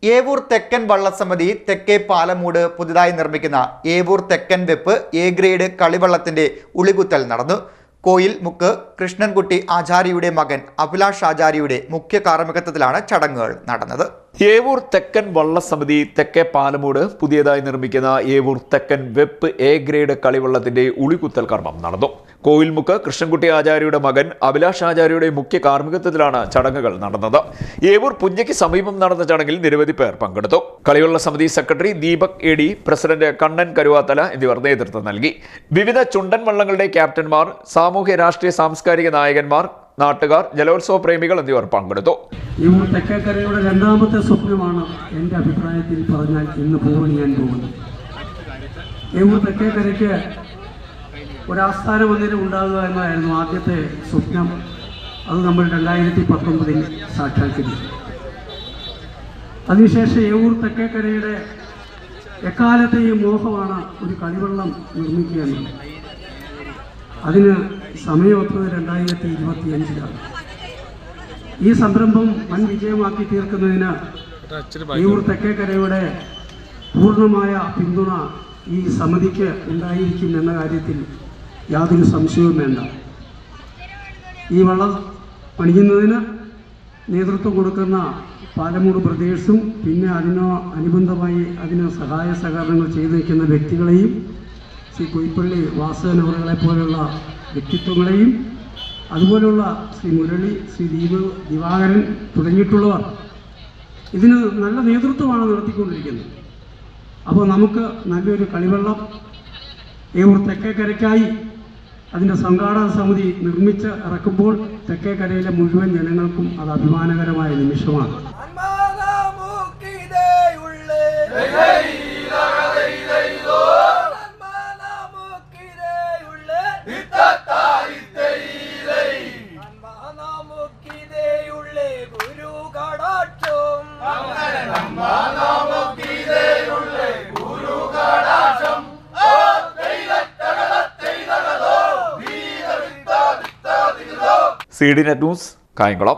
ഏവൂർ തെക്കൻ വള്ളസമിതി തെക്കേ പാലമൂട് പുതുതായി നിർമ്മിക്കുന്ന ഏവൂർ തെക്കൻ വെപ്പ് എ ഗ്രേഡ് കളിവള്ളത്തിന്റെ ഉളികുത്തൽ നടന്നു. കോയിൽ മുക്ക് കൃഷ്ണൻകുട്ടി ആചാര്യയുടെ മകൻ അഭിലാഷ് ആചാര്യയുടെ മുഖ്യ കാർമ്മികത്വത്തിലാണ് ചടങ്ങുകൾ നടന്നത്. ഏവൂർ തെക്കൻ വള്ളസമിതി തെക്കേ പാലമൂട് പുതിയതായി നിർമ്മിക്കുന്ന ഏവൂർ തെക്കൻ വെപ്പ് എ ഗ്രേഡ് കളിവള്ളത്തിന്റെ ഉളികുത്തൽ കർമ്മം നടന്നു. കോയിൽമുക്ക് കൃഷ്ണൻകുട്ടി ആചാര്യയുടെ മകൻ അഭിലാഷ് ആചാര്യയുടെ മുഖ്യ കാർമ്മികത്വത്തിലാണ് ചടങ്ങുകൾ നടന്നത്. ഏവൂർ പുഞ്ചയ്ക്ക് സമീപം നടന്ന ചടങ്ങിൽ നിരവധി പേർ പങ്കെടുത്തു. കളിവള്ള സമിതി secretary Deepak A D, president Kannan Karuvathala എന്നിവർ നേതൃത്വം നൽകി. വിവിധ ചുണ്ടൻ വള്ളങ്ങളുടെ ക്യാപ്റ്റന്മാർ, സാമൂഹ്യ രാഷ്ട്രീയ സാംസ്കാരിക നായകന്മാർ, നാട്ടുകാർ, ജലോത്സവ പ്രേമികൾ എന്നിവർ പങ്കെടുത്തു. ഏവൂർ തെക്കേക്കരയുടെ രണ്ടാമത്തെ സ്വപ്നമാണ് എൻ്റെ അഭിപ്രായത്തിൽ പറഞ്ഞാൽ ഇന്ന് പൂർണ്ണിയാൻ പോകുന്നത്. ഏവൂർ തെക്കേക്കരയ്ക്ക് ഒരാസ്ഥാന മന്ദിരം ഉണ്ടാകുക എന്നതായിരുന്നു ആദ്യത്തെ സ്വപ്നം. അത് നമ്മൾ 2019 സാക്ഷാത്കരിച്ചു. അതിനുശേഷം ഏവൂർ തെക്കേക്കരയുടെ എക്കാലത്തെയും മോഹമാണ് ഒരു കളിവള്ളം നിർമ്മിക്കുക എന്നുള്ളത്. അതിന് സമയമൊത്തത് 2025 ഈ സംരംഭം വൻ വിജയമാക്കി തീർക്കുന്നതിന് ഏവൂർ തെക്കേക്കരയുടെ പൂർണ്ണമായ പിന്തുണ ഈ സമിതിക്ക് ഉണ്ടായിരിക്കും എന്ന കാര്യത്തിൽ യാതൊരു സംശയവും വേണ്ട. ഈ വള്ളം പണിയുന്നതിന് നേതൃത്വം കൊടുക്കുന്ന പാലമൂട് പ്രദേശവും പിന്നെ അനുബന്ധമായി അതിന് സഹായ സഹകരണങ്ങൾ ചെയ്തു വയ്ക്കുന്ന വ്യക്തികളെയും ശ്രീ കൊയ്പ്പള്ളി വാസവൻ അവരുകളെ പോലുള്ള വ്യക്തിത്വങ്ങളെയും അതുപോലുള്ള ശ്രീ മുരളി, ശ്രീ ദിവാകരൻ തുടങ്ങിയിട്ടുള്ളവർ ഇതിന് നല്ല നേതൃത്വമാണ് നടത്തിക്കൊണ്ടിരിക്കുന്നത്. അപ്പോൾ നമുക്ക് നല്ലൊരു കളിവള്ളം ഏവൂർ തെക്കേക്കരയ്ക്കായി അതിൻ്റെ സംഘാടക സമിതി നിർമ്മിച്ച് ഇറക്കുമ്പോൾ തെക്കേക്കരയിലെ മുഴുവൻ ജനങ്ങൾക്കും അത് അഭിമാനകരമായ നിമിഷമാണ്. CD net news, Kayamkulam.